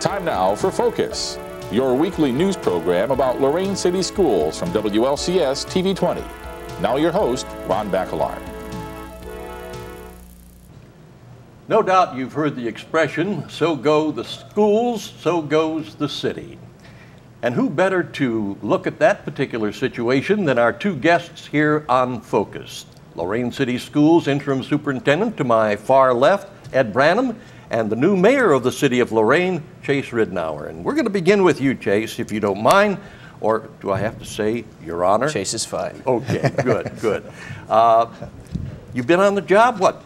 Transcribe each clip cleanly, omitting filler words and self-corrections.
Time now for Focus, your weekly news program about Lorain City Schools from WLCS TV 20. Now your host, Ron Bakalar. No doubt you've heard the expression, so go the schools, so goes the city. And who better to look at that particular situation than our two guests here on Focus. Lorain City Schools Interim Superintendent to my far left, Ed Branham, and the new mayor of the city of Lorain, Chase Ritenauer. And we're going to begin with you, Chase, if you don't mind, or do I have to say, Your Honor? Chase is fine. Okay, good, good. You've been on the job, what,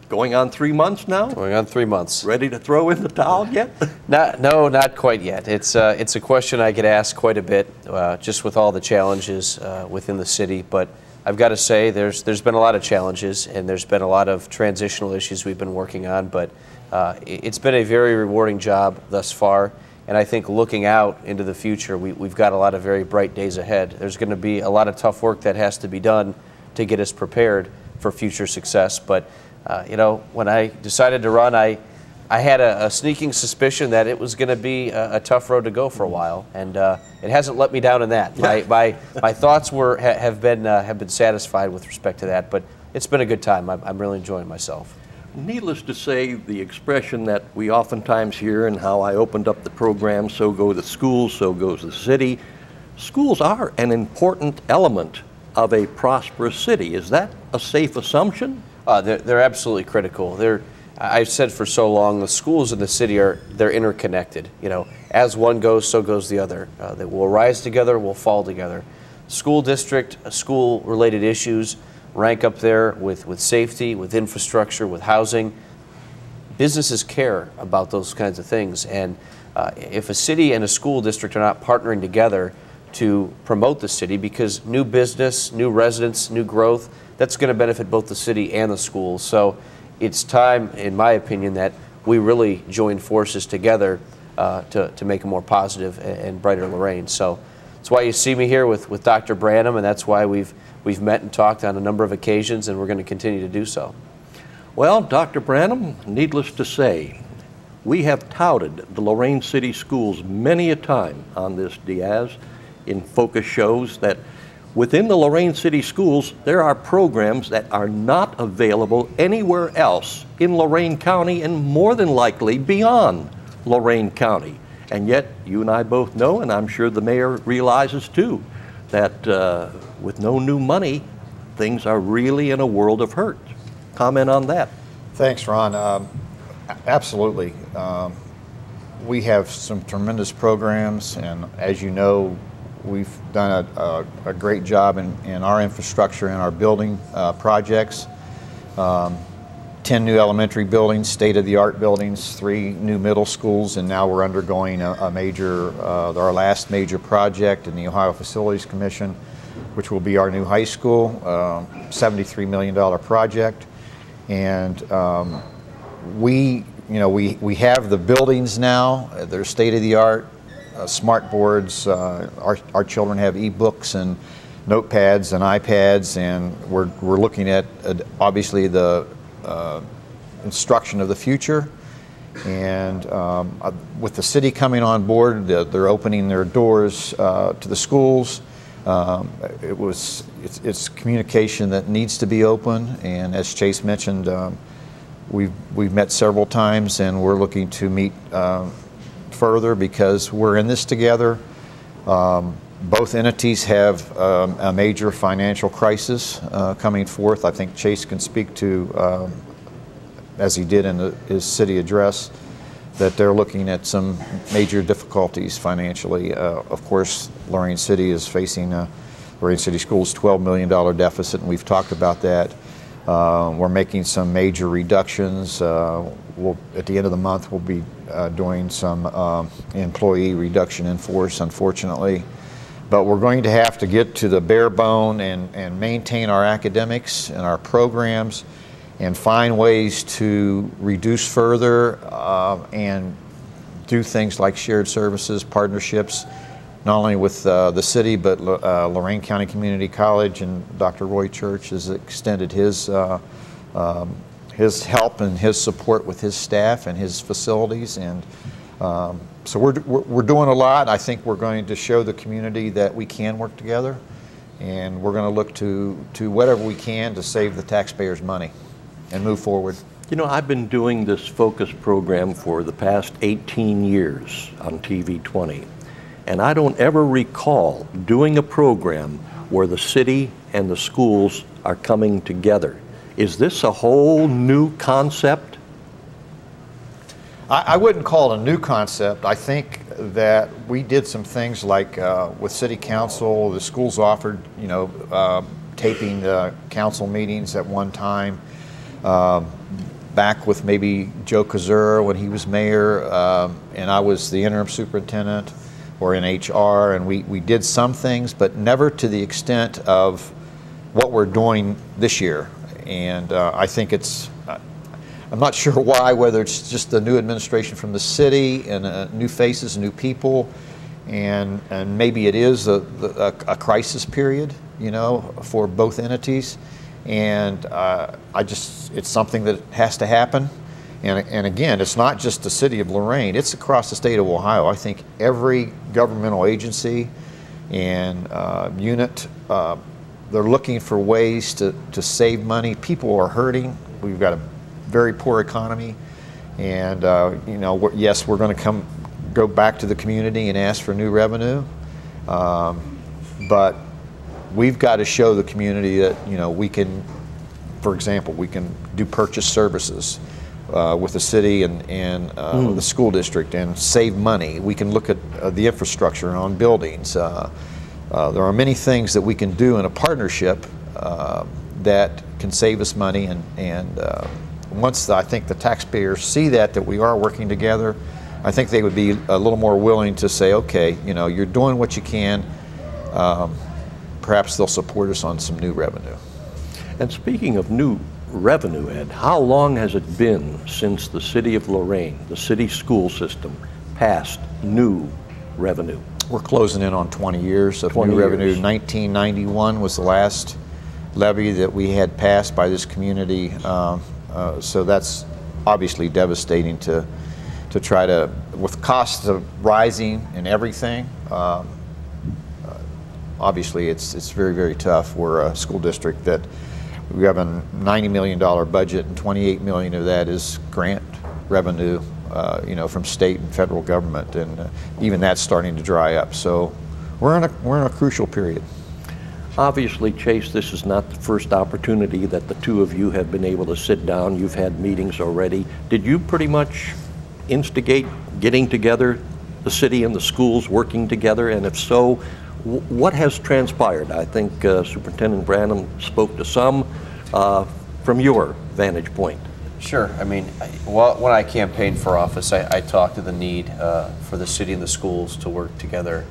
going on 3 months now? Going on 3 months. Ready to throw in the towel yet? No, not quite yet. It's a question I get asked quite a bit, just with all the challenges within the city. But I've got to say, there's been a lot of challenges, and there's been a lot of transitional issues we've been working on. But it's been a very rewarding job thus far. And I think looking out into the future, we've got a lot of very bright days ahead. There's going to be a lot of tough work that has to be done to get us prepared for future success. But you know, when I decided to run, I had a sneaking suspicion that it was going to be a tough road to go for a while, and it hasn't let me down in that. My thoughts have been satisfied with respect to that, but it's been a good time. I'm really enjoying myself. Needless to say, the expression that we oftentimes hear and how I opened up the program, so go the schools, so goes the city. Schools are an important element of a prosperous city. Is that a safe assumption? They're absolutely critical. I've said for so long, the schools in the city they're interconnected. You know, as one goes, so goes the other. They will rise together, will fall together. School district, school-related issues rank up there with safety, with infrastructure, with housing. Businesses care about those kinds of things, and if a city and a school district are not partnering together to promote the city, because new business, new residents, new growth, that's going to benefit both the city and the schools. So it's time, in my opinion, that we really join forces together to make a more positive and brighter Lorain. So that's why you see me here with Dr. Branham, and that's why we've met and talked on a number of occasions, and we're going to continue to do so. Well, Dr. Branham, needless to say, we have touted the Lorain City Schools many a time on this Diaz in Focus shows that within the Lorain City Schools, there are programs that are not available anywhere else in Lorain County and more than likely beyond Lorain County. And yet, you and I both know, and I'm sure the mayor realizes too, that with no new money, things are really in a world of hurt. Comment on that. Thanks, Ron. Absolutely. We have some tremendous programs, and as you know, we've done a great job in our infrastructure and our building projects. 10 new elementary buildings, state-of-the-art buildings, 3 new middle schools, and now we're undergoing our last major project in the Ohio Facilities Commission, which will be our new high school, $73 million project. And we have the buildings now. They're state-of-the-art. Smart boards. Our children have e-books and notepads and iPads, and we're looking at obviously the instruction of the future. And with the city coming on board, they're opening their doors to the schools. It's communication that needs to be open, and as Chase mentioned, we've met several times, and we're looking to meet further because we're in this together. Both entities have a major financial crisis coming forth. I think Chase can speak to, as he did in his city address, that they're looking at some major difficulties financially. Of course, Lorain City is facing Lorain City Schools' $12 million deficit, and we've talked about that. We're making some major reductions. At the end of the month, we'll be doing some employee reduction in force, unfortunately. But we're going to have to get to the bare bone and maintain our academics and our programs and find ways to reduce further and do things like shared services, partnerships, not only with the city, but Lorain County Community College, and Dr. Roy Church has extended his help and his support with his staff and his facilities. And So we're doing a lot. I think we're going to show the community that we can work together, and we're going to look to whatever we can to save the taxpayers' money and move forward. You know, I've been doing this focus program for the past 18 years on TV 20, and I don't ever recall doing a program where the city and the schools are coming together. Is this a whole new concept? I wouldn't call it a new concept. I think that we did some things like with City Council, the schools offered, taping the council meetings at one time. Back with maybe Joe Kazura when he was mayor, and I was the interim superintendent or in HR, and we did some things, but never to the extent of what we're doing this year. And I think I'm not sure why, whether it's just the new administration from the city and new faces, new people, and maybe it is a crisis period, for both entities. And it's something that has to happen. And again, it's not just the city of Lorain, it's across the state of Ohio. I think every governmental agency and unit, they're looking for ways to save money. People are hurting. We've got a very poor economy. And, yes, we're going to go back to the community and ask for new revenue. But we've got to show the community that, we can, for example, we can do purchase services with the city and the school district and save money. We can look at the infrastructure on buildings. There are many things that we can do in a partnership that can save us money. And once I think the taxpayers see that we are working together, I think they would be a little more willing to say, okay, you're doing what you can. Perhaps they'll support us on some new revenue. And speaking of new revenue, Ed, how long has it been since the city of Lorain, the city school system, passed new revenue? We're closing in on 20 years of new revenue. 1991 was the last levy that we had passed by this community. So that's obviously devastating to try to, with costs of rising and everything, obviously it's very, very tough. We're a school district that we have a $90 million budget, and $28 million of that is grant revenue, from state and federal government, and even that's starting to dry up. So we're in a crucial period. Obviously, Chase, this is not the first opportunity that the two of you have been able to sit down. You've had meetings already. Did you pretty much instigate getting together, the city and the schools working together? And if so, what has transpired? I think Superintendent Branham spoke to some from your vantage point. Sure. I mean, when I campaigned for office, I talked to the need for the city and the schools to work together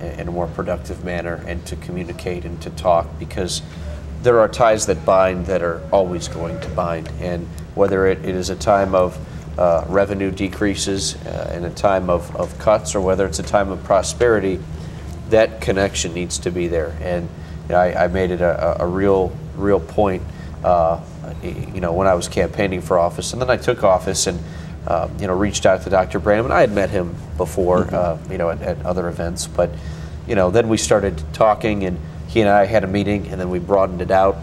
in a more productive manner and to communicate and to talk, because there are ties that bind that are always going to bind. And whether it is a time of revenue decreases and a time of cuts, or whether it's a time of prosperity, that connection needs to be there. And I made it a real point, when I was campaigning for office, and then I took office and reached out to Dr. Branham, and I had met him before, at other events, but then we started talking, and he and I had a meeting, and then we broadened it out.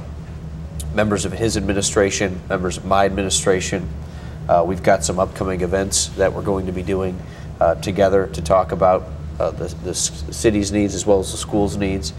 Members of his administration, members of my administration. We've got some upcoming events that we're going to be doing together to talk about the city's needs as well as the school's needs.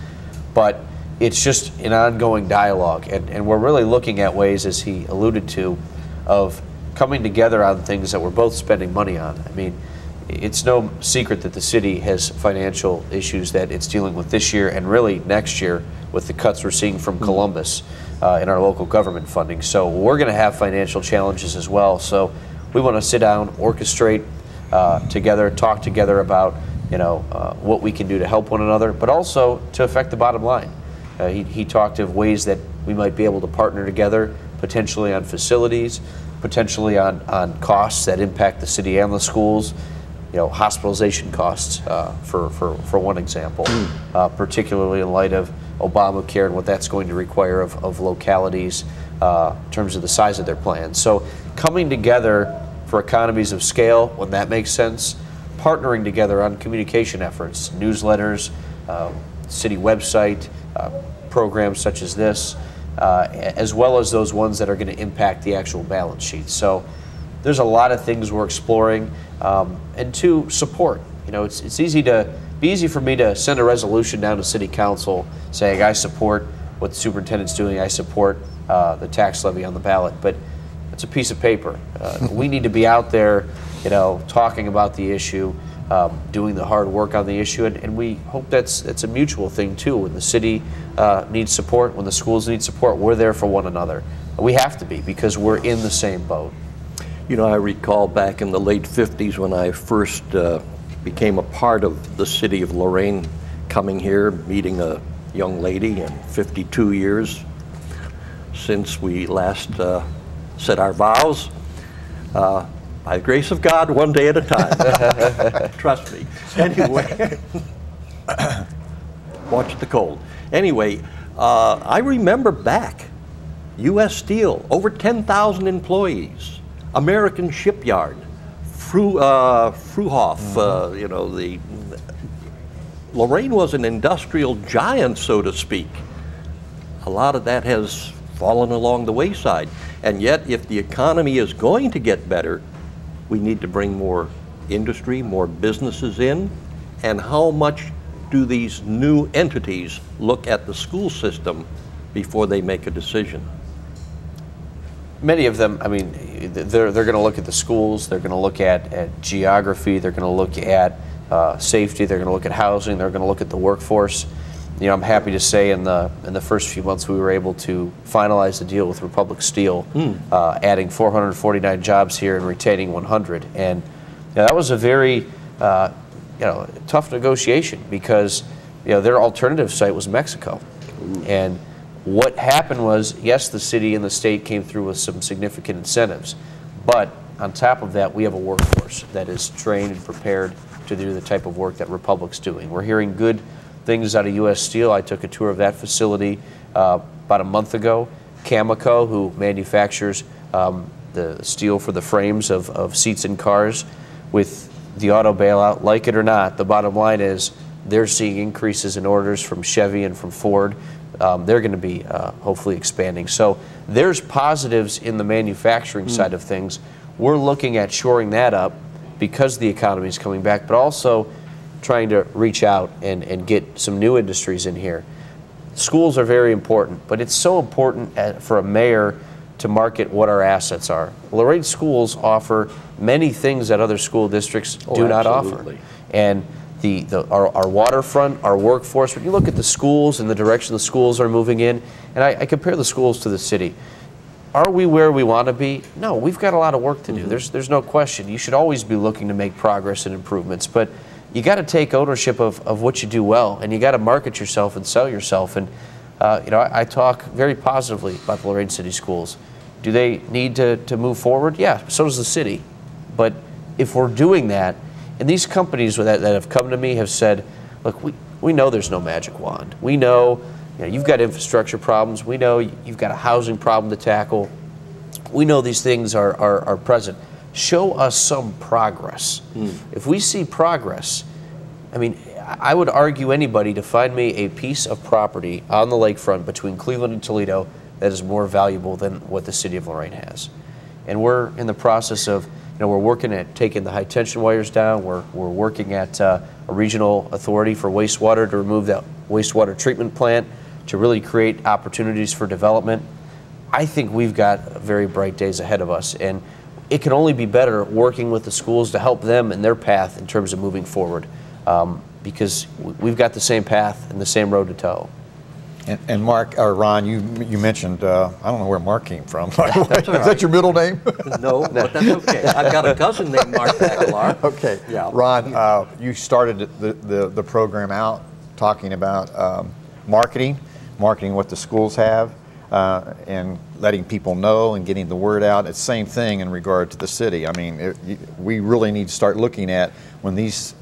But it's just an ongoing dialogue, and we're really looking at ways, as he alluded to, of coming together on things that we're both spending money on. I mean, it's no secret that the city has financial issues that it's dealing with this year and really next year with the cuts we're seeing from Columbus in our local government funding. So we're going to have financial challenges as well. So we want to sit down, orchestrate together, talk together about what we can do to help one another, but also to affect the bottom line. He talked of ways that we might be able to partner together, potentially on facilities, potentially on costs that impact the city and the schools. Hospitalization costs, for one example, particularly in light of Obamacare and what that's going to require of localities in terms of the size of their plans. So coming together for economies of scale when that makes sense, partnering together on communication efforts, newsletters, city website, programs such as this, as well as those ones that are going to impact the actual balance sheet. So there's a lot of things we're exploring, and to support. You know, it's easy for me to send a resolution down to City Council saying I support what the superintendent's doing, I support the tax levy on the ballot, but it's a piece of paper. We need to be out there, you know, talking about the issue, doing the hard work on the issue, and we hope that's a mutual thing too. When the city needs support, when the schools need support, we're there for one another. We have to be, because we're in the same boat. You know, I recall back in the late 50s when I first became a part of the city of Lorain, coming here, meeting a young lady, and 52 years since we last said our vows. By the grace of God, one day at a time. Trust me. Anyway, watch the cold. Anyway, I remember back, U.S. Steel, over 10,000 employees, American Shipyard, Fruhoff, you know, Lorain was an industrial giant, so to speak. A lot of that has fallen along the wayside. And yet, if the economy is going to get better, we need to bring more industry, more businesses in. And how much do these new entities look at the school system before they make a decision? Many of them, I mean, they're going to look at the schools, they're going to look at geography, they're going to look at safety, they're going to look at housing, they're going to look at the workforce. You know, I'm happy to say in the first few months we were able to finalize the deal with Republic Steel, adding 449 jobs here and retaining 100. And that was a very tough negotiation, because their alternative site was Mexico. And what happened was, yes, the city and the state came through with some significant incentives, but on top of that, we have a workforce that is trained and prepared to do the type of work that Republic's doing. We're hearing good things out of U.S. Steel. I took a tour of that facility about a month ago. Cameco, who manufactures the steel for the frames of seats in cars, with the auto bailout, like it or not, the bottom line is they're seeing increases in orders from Chevy and from Ford. They're going to be hopefully expanding. So there's positives in the manufacturing side of things. We're looking at shoring that up because the economy is coming back, but also trying to reach out and get some new industries in here. Schools are very important, but it's so important for a mayor to market what our assets are. Lorain schools offer many things that other school districts do not offer. And our waterfront, our workforce, when you look at the schools and the direction the schools are moving in, and I compare the schools to the city. Are we where we want to be? No, we've got a lot of work to do. There's no question. You should always be looking to make progress and improvements, but you got to take ownership of what you do well, and you got to market yourself and sell yourself. And I talk very positively about the Lorain City Schools. Do they need to move forward? Yeah, so does the city. But if we're doing that, and these companies that have come to me have said, look, we know there's no magic wand. We know, you've got infrastructure problems. We know you've got a housing problem to tackle. We know these things are present. Show us some progress. If we see progress, I mean, I would argue anybody to find me a piece of property on the lakefront between Cleveland and Toledo that is more valuable than what the city of Lorain has. And we're in the process of, we're working at taking the high tension wires down. We're working at a regional authority for wastewater to remove that wastewater treatment plant to really create opportunities for development. I think we've got very bright days ahead of us, and it can only be better working with the schools to help them in their path in terms of moving forward, because we've got the same path and the same road to toe. And Mark, or Ron, you mentioned, I don't know where Mark came from. Is right. that your middle name? No, but that's okay. I've got a cousin named Mark Bakalar. Okay. Yeah. Ron, you started the program out talking about marketing what the schools have, and letting people know and getting the word out. It's the same thing in regard to the city. I mean, we really need to start looking at when these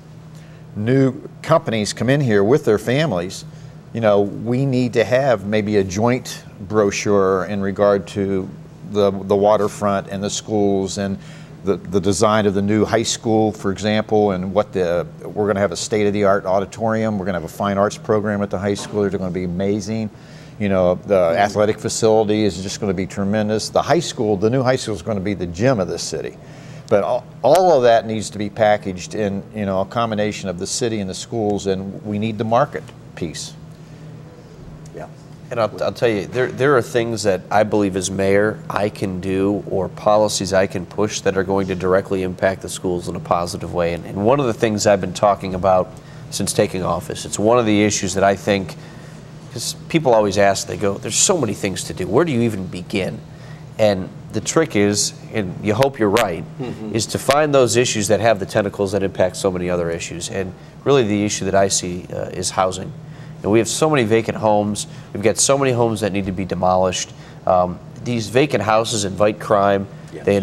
new companies come in here with their families, we need to have maybe a joint brochure in regard to the waterfront and the schools, and the design of the new high school, for example, and we're going to have a state-of-the-art auditorium. We're going to have a fine arts program at the high school. They're going to be amazing. You know, the athletic facility is just going to be tremendous. The high school, the new high school, is going to be the gem of this city. But all of that needs to be packaged in, you know, a combination of the city and the schools, and we need the market piece. Yeah. And I'll tell you, there are things that I believe as mayor I can do, or policies I can push that are going to directly impact the schools in a positive way. And one of the things I've been talking about since taking office, it's one of the issues that I think, because people always ask, they go, there's so many things to do. Where do you even begin? And the trick is, and you hope you're right, is to find those issues that have the tentacles that impact so many other issues. And really the issue that I see is housing. And we have so many vacant homes. We've got so many homes that need to be demolished. These vacant houses invite crime. Yes. They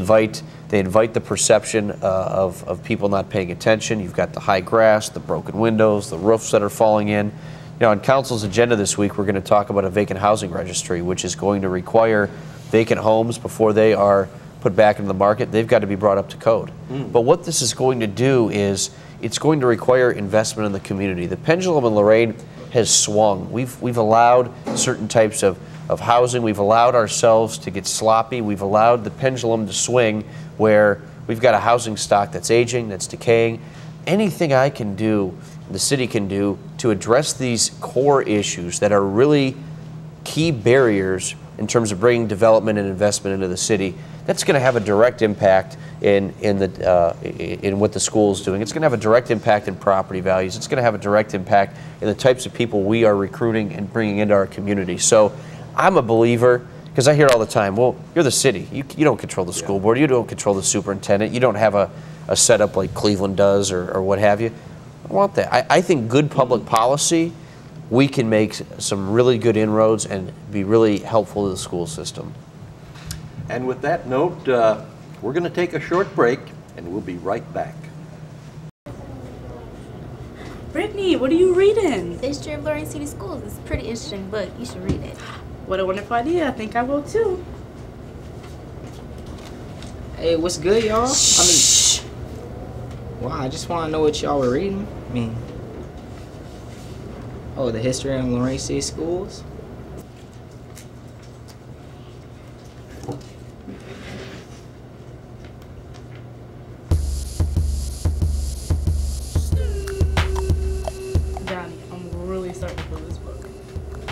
invite the perception of people not paying attention. You've got the high grass, the broken windows, the roofs that are falling in. You know, on council's agenda this week, we're going to talk about a vacant housing registry, which is going to require vacant homes before they are put back into the market. They've got to be brought up to code. But what this is going to do is it's going to require investment in the community. The pendulum in Lorain has swung. We've allowed certain types of housing. We've allowed ourselves to get sloppy. We've allowed the pendulum to swing where we've got a housing stock that's aging, that's decaying. Anything I can do, the city can do, to address these core issues that are really key barriers in terms of bringing development and investment into the city, that's going to have a direct impact in what the school is doing. It's going to have a direct impact in property values. It's going to have a direct impact in the types of people we are recruiting and bringing into our community. So I'm a believer, because I hear all the time, well, you're the city. You don't control the school board. You don't control the superintendent. You don't have a setup like Cleveland does or what have you. I want that. I think good public policy, we can make some really good inroads and be really helpful to the school system. And with that note, we're going to take a short break, and we'll be right back. Brittany, what are you reading? The History of Lorain City Schools. It's a pretty interesting book. You should read it. What a wonderful idea. I think I will too. Hey, what's good, y'all? Shh. Wow, I just want to know what y'all were reading. I mean, oh, the History of Lorain City Schools? Johnny, I'm really starting to feel this book.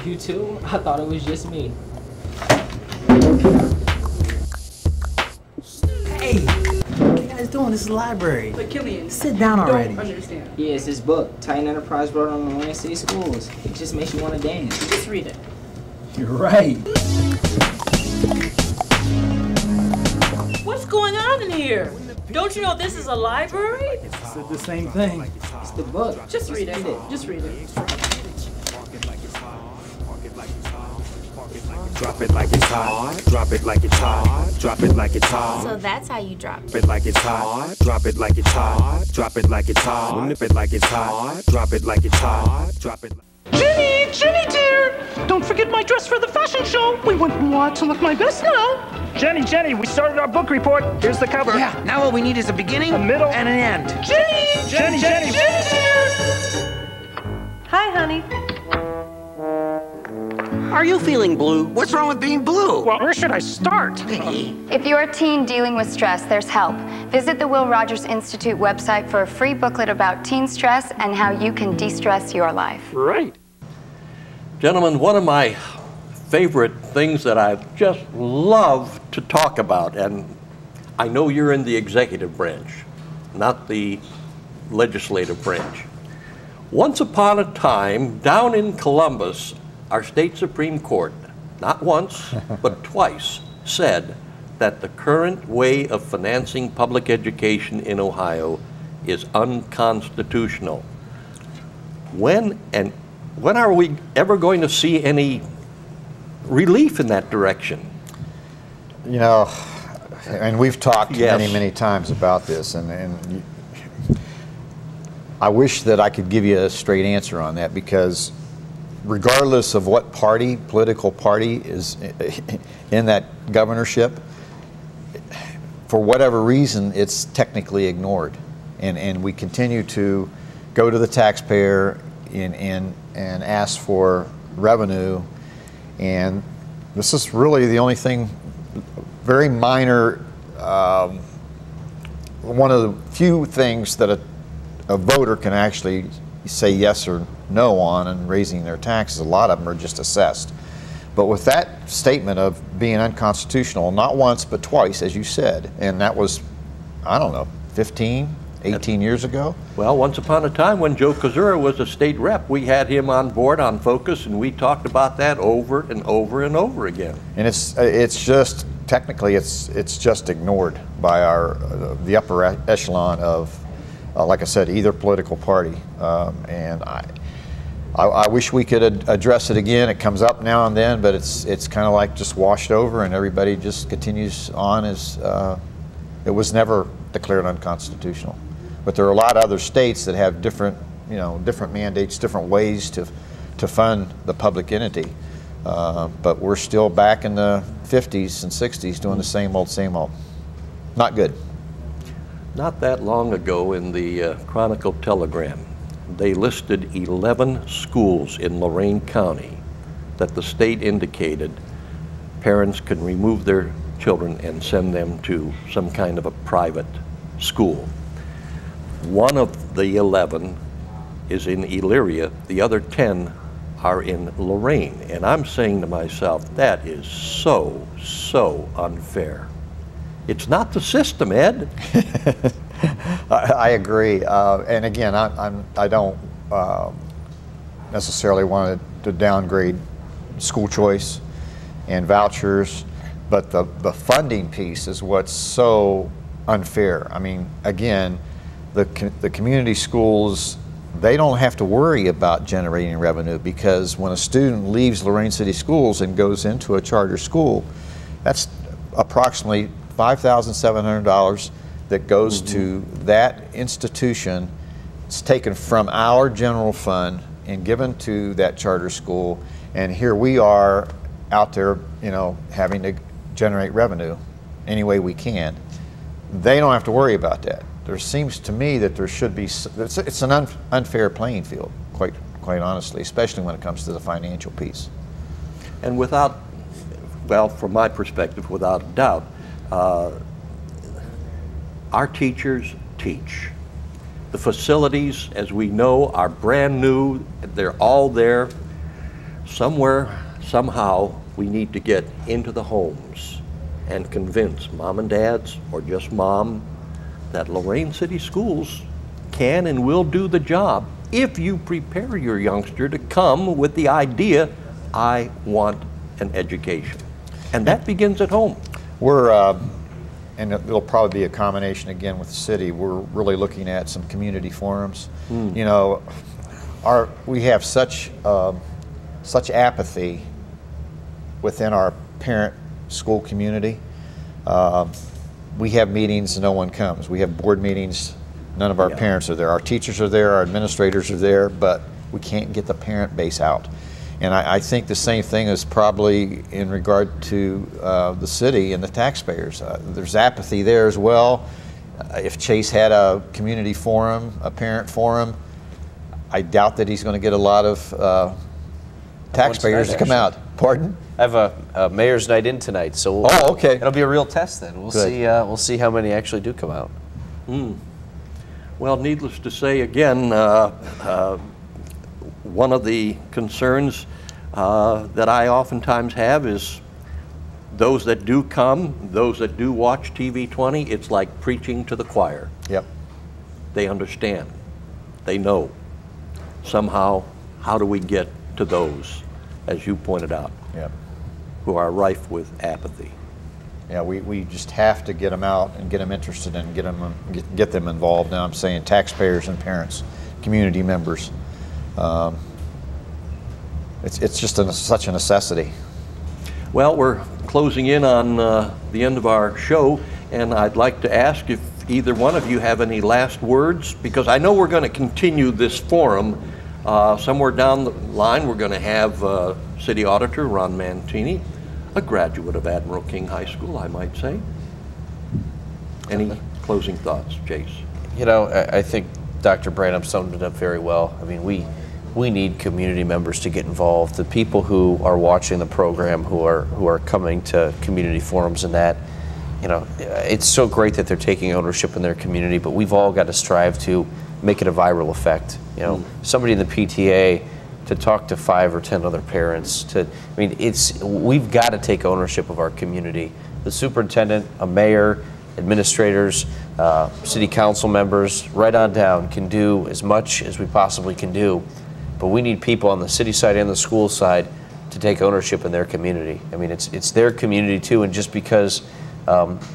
You too? I thought it was just me. Hey, what are you guys doing? This is the library. But Killian, Sit down already. I don't understand. Yeah, it's this book, Titan Enterprise wrote on the Lorain City Schools. It just makes you want to dance. Just read it. You're right. What's going on in here? Don't you know this is a library? I said the same thing. It's the book. Just read it. Just read it. Drop it like it's hot. Drop it like it's hot. Drop it like it's hot. So that's how you drop Drop it like it's hot. Drop it like it's hot. Drop it like it's hot. Nip it like it's hot. Drop it like it's hot. Drop it. Jenny, Jenny dear! Don't forget my dress for the fashion show. We want to look my best now. Jenny, we started our book report. Here's the cover. Yeah, now what we need is a beginning, a middle, and an end. Jenny dear! Hi, honey. Are you feeling blue? What's wrong with being blue? Well, where should I start? If you're a teen dealing with stress, there's help. Visit the Will Rogers Institute website for a free booklet about teen stress and how you can de-stress your life. Right. Gentlemen, one of my favorite things that I just love to talk about, and I know you're in the executive branch, not the legislative branch. Once upon a time, down in Columbus, our state Supreme Court, not once, but twice, said that the current way of financing public education in Ohio is unconstitutional. When are we ever going to see any relief in that direction? You know, and we've talked Yes. many times about this, and I wish that I could give you a straight answer on that, because regardless of what political party is in that governorship, for whatever reason, it's technically ignored. And we continue to go to the taxpayer and ask for revenue. And this is really the only thing, very minor, one of the few things that a voter can actually say yes or no on in raising their taxes. A lot of them are just assessed. But with that statement of being unconstitutional, not once but twice, as you said, and that was, I don't know, 15, 18 years ago? Well, once upon a time when Joe Kozura was a state rep, we had him on board on Focus, and we talked about that over and over and over again. And it's just, technically, it's just ignored by the upper echelon of, like I said, either political party. And I wish we could address it again. It comes up now and then, but it's kind of like just washed over, and everybody just continues on as it was never declared unconstitutional. But there are a lot of other states that have different mandates, different ways to fund the public entity. But we're still back in the 50s and 60s doing the same old, same old. Not good. Not that long ago in the Chronicle-Telegram, they listed 11 schools in Lorain County that the state indicated parents can remove their children and send them to some kind of a private school. One of the 11 is in Elyria, the other 10 are in Lorain. And I'm saying to myself, that is so, so unfair. It's not the system, Ed. I agree. And again, I don't necessarily want to downgrade school choice and vouchers, but the funding piece is what's so unfair. I mean, again, the community schools, they don't have to worry about generating revenue, because when a student leaves Lorain City Schools and goes into a charter school, that's approximately $5,700 that goes to that institution. It's taken from our general fund and given to that charter school, and here we are out there, having to generate revenue any way we can. They don't have to worry about that. There seems to me that there should be, it's an unfair playing field, quite honestly, especially when it comes to the financial piece. And without, well, from my perspective, without a doubt, our teachers teach. The facilities, as we know, are brand new. They're all there. Somewhere, somehow, we need to get into the homes and convince mom and dads, or just mom, that Lorain City Schools can and will do the job if you prepare your youngster to come with the idea, I want an education. And that begins at home. We're, and it'll probably be a combination again with the city, we're really looking at some community forums. We have such apathy within our parent school community. We have meetings and no one comes. We have board meetings, none of our parents are there. Our teachers are there, our administrators are there, but we can't get the parent base out. And I think the same thing is probably in regard to the city and the taxpayers. There's apathy there as well. If Chase had a community forum, a parent forum, I doubt that he's going to get a lot of taxpayers to come out. Pardon? I have a mayor's night in tonight, so okay. It'll be a real test then. We'll see. We'll see how many actually do come out. Well, needless to say, again, one of the concerns that I oftentimes have is those that do come, those that do watch TV 20, it's like preaching to the choir. Yep. They understand. They know. Somehow, how do we get to those, as you pointed out, who are rife with apathy? Yeah, we just have to get them out and get them interested and get them involved. Now I'm saying taxpayers and parents, community members. It's just such a necessity. Well, we're closing in on the end of our show, and I'd like to ask if either one of you have any last words, because I know we're going to continue this forum. Somewhere down the line, we're going to have City Auditor Ron Mantini, a graduate of Admiral King High School, I might say. Any closing thoughts, Chase? You know, I think Dr. Branham summed it up very well. I mean, we need community members to get involved. The people who are watching the program, who are coming to community forums and that, you know, it's so great that they're taking ownership in their community, but we've all got to strive to make it a viral effect. You know, somebody in the PTA to talk to 5 or 10 other parents. We've got to take ownership of our community. The superintendent, a mayor, administrators, city council members, right on down, can do as much as we possibly can do. But we need people on the city side and the school side to take ownership in their community. I mean, it's their community too, and just because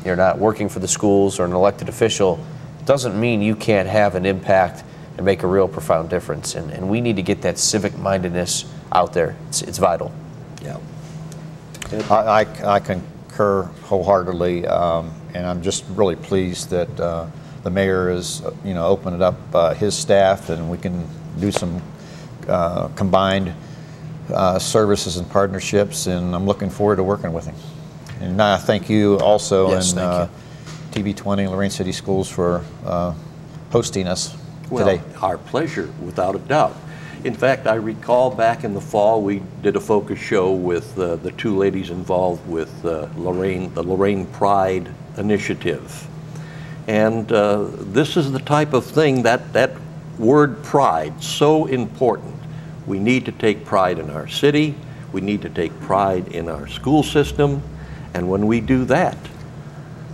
you're not working for the schools or an elected official doesn't mean you can't have an impact and make a real profound difference. And we need to get that civic mindedness out there. It's vital. Yeah. I concur wholeheartedly, and I'm just really pleased that the mayor is, opening up his staff, and we can do some combined services and partnerships, and I'm looking forward to working with him. And I thank you also, yes, and TV20 Lorain City Schools for hosting us today. Our pleasure, without a doubt. In fact, I recall back in the fall we did a focus show with the 2 ladies involved with the Lorain Pride Initiative. And this is the type of thing that word pride, so important. We need to take pride in our city. We need to take pride in our school system. And when we do that,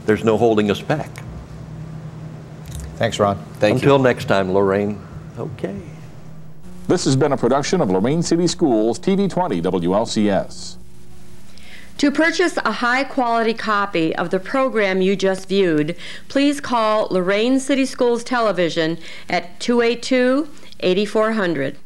there's no holding us back. Thanks, Ron. Thank you. Until next time, Lorain. Okay. This has been a production of Lorain City Schools, TV20 WLCS. To purchase a high-quality copy of the program you just viewed, please call Lorain City Schools Television at 282-8400.